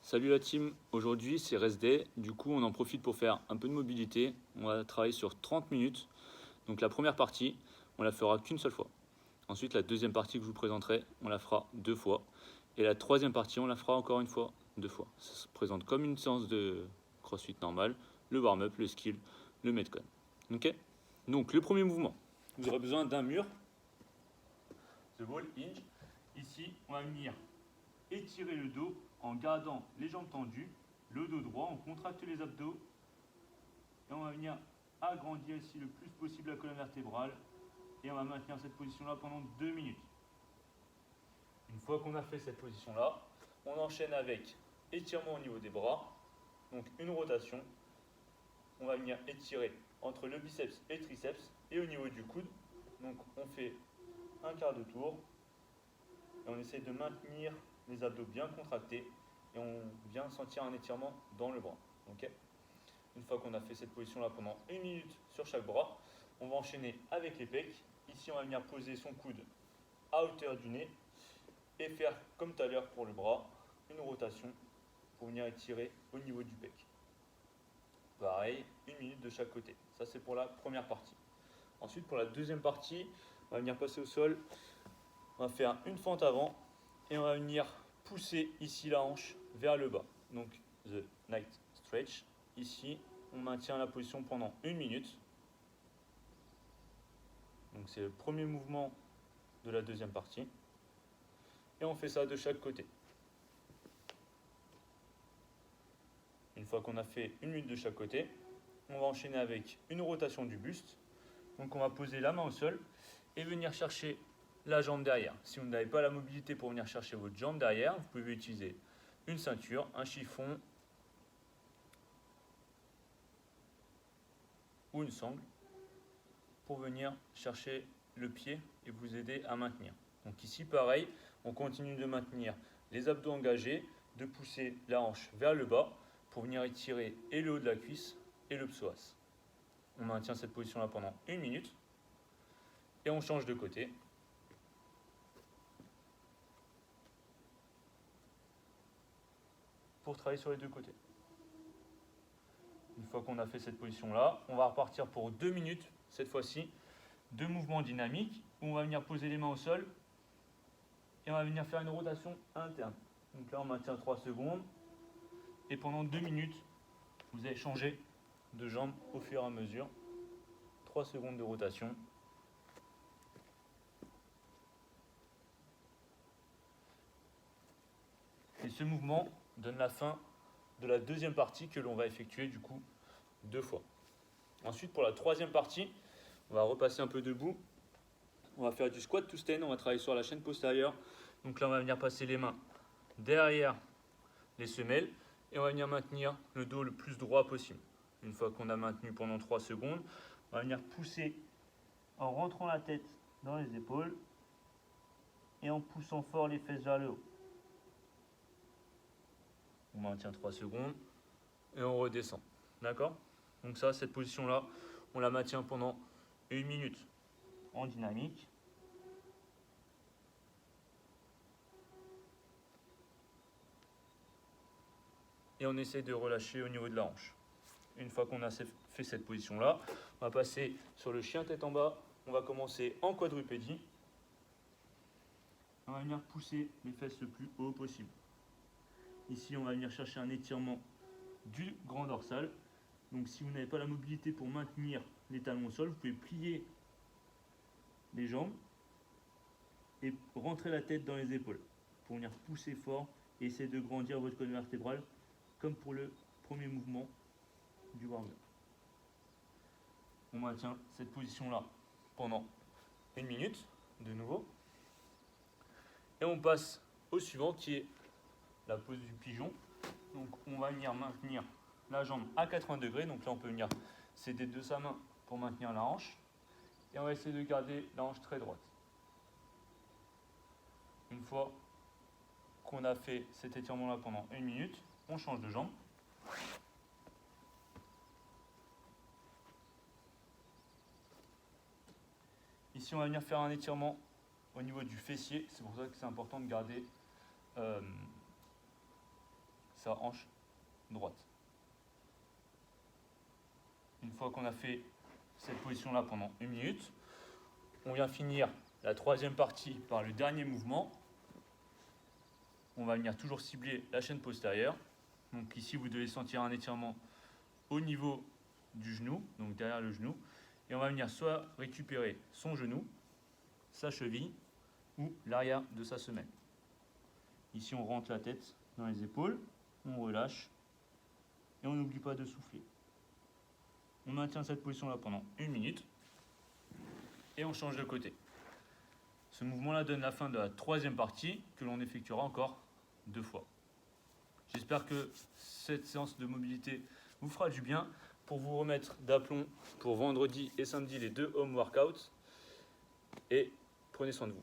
Salut la team, aujourd'hui c'est rest day, du coup on en profite pour faire un peu de mobilité. On va travailler sur 30 minutes. Donc la première partie, on la fera qu'une seule fois. Ensuite la deuxième partie que je vous présenterai, on la fera 2 fois. Et la troisième partie, on la fera encore une fois 2 fois. Ça se présente comme une séance de crossfit normale, le warm-up, le skill, le metcon. Ok. Donc le premier mouvement, vous aurez besoin d'un mur. The wall hinge. Ici, on va venir étirer le dos en gardant les jambes tendues, le dos droit, on contracte les abdos et on va venir agrandir ici le plus possible la colonne vertébrale et on va maintenir cette position là pendant 2 minutes. Une fois qu'on a fait cette position là, on enchaîne avec étirement au niveau des bras, donc une rotation. On va venir étirer entre le biceps et le triceps et au niveau du coude, donc on fait un quart de tour et on essaie de maintenir les abdos bien contractés et on vient sentir un étirement dans le bras. Okay. Une fois qu'on a fait cette position là pendant 1 minute sur chaque bras, on va enchaîner avec les pecs. Ici on va venir poser son coude à hauteur du nez et faire comme tout à l'heure pour le bras, une rotation pour venir étirer au niveau du pec. Pareil, 1 minute de chaque côté. Ça c'est pour la première partie. Ensuite pour la deuxième partie, on va venir passer au sol. On va faire une fente avant et on va venir pousser ici la hanche vers le bas. Donc, the night stretch. Ici, on maintient la position pendant 1 minute. Donc, c'est le premier mouvement de la deuxième partie. Et on fait ça de chaque côté. Une fois qu'on a fait 1 minute de chaque côté, on va enchaîner avec une rotation du buste. Donc, on va poser la main au sol et venir chercher la jambe derrière. Si vous n'avez pas la mobilité pour venir chercher votre jambe derrière, vous pouvez utiliser une ceinture, un chiffon ou une sangle pour venir chercher le pied et vous aider à maintenir. Donc ici pareil, on continue de maintenir les abdos engagés, de pousser la hanche vers le bas pour venir étirer et le haut de la cuisse et le psoas. On maintient cette position là pendant 1 minute et on change de côté. Pour travailler sur les deux côtés. Une fois qu'on a fait cette position là, on va repartir pour 2 minutes, cette fois-ci, 2 mouvements dynamiques, où on va venir poser les mains au sol, et on va venir faire une rotation interne. Donc là on maintient 3 secondes, et pendant 2 minutes, vous allez changer de jambe au fur et à mesure. 3 secondes de rotation. Et ce mouvement donne la fin de la deuxième partie que l'on va effectuer du coup 2 fois. Ensuite pour la troisième partie, on va repasser un peu debout. On va faire du squat to stand, on va travailler sur la chaîne postérieure. Donc là on va venir passer les mains derrière les semelles et on va venir maintenir le dos le plus droit possible. Une fois qu'on a maintenu pendant 3 secondes, on va venir pousser en rentrant la tête dans les épaules et en poussant fort les fesses vers le haut. On maintient 3 secondes et on redescend. D'accord? Donc ça, cette position-là, on la maintient pendant 1 minute en dynamique. Et on essaie de relâcher au niveau de la hanche. Une fois qu'on a fait cette position-là, on va passer sur le chien tête en bas. On va commencer en quadrupédie. On va venir pousser les fesses le plus haut possible. Ici, on va venir chercher un étirement du grand dorsal. Donc si vous n'avez pas la mobilité pour maintenir les talons au sol, vous pouvez plier les jambes et rentrer la tête dans les épaules pour venir pousser fort et essayer de grandir votre colonne vertébrale comme pour le premier mouvement du warm-up. On maintient cette position là pendant 1 minute de nouveau et on passe au suivant qui est la pose du pigeon. Donc on va venir maintenir la jambe à 80 degrés, donc là on peut venir s'aider de sa main pour maintenir la hanche et on va essayer de garder la hanche très droite. Une fois qu'on a fait cet étirement là pendant 1 minute, on change de jambe. Ici on va venir faire un étirement au niveau du fessier, c'est pour ça que c'est important de garder sa hanche droite. Une fois qu'on a fait cette position-là pendant 1 minute, on vient finir la troisième partie par le dernier mouvement. On va venir toujours cibler la chaîne postérieure. Donc ici, vous devez sentir un étirement au niveau du genou, donc derrière le genou. Et on va venir soit récupérer son genou, sa cheville ou l'arrière de sa semelle. Ici, on rentre la tête dans les épaules, on relâche et on n'oublie pas de souffler. On maintient cette position-là pendant 1 minute et on change de côté. Ce mouvement-là donne la fin de la troisième partie que l'on effectuera encore 2 fois. J'espère que cette séance de mobilité vous fera du bien pour vous remettre d'aplomb pour vendredi et samedi les 2 home workouts. Et prenez soin de vous.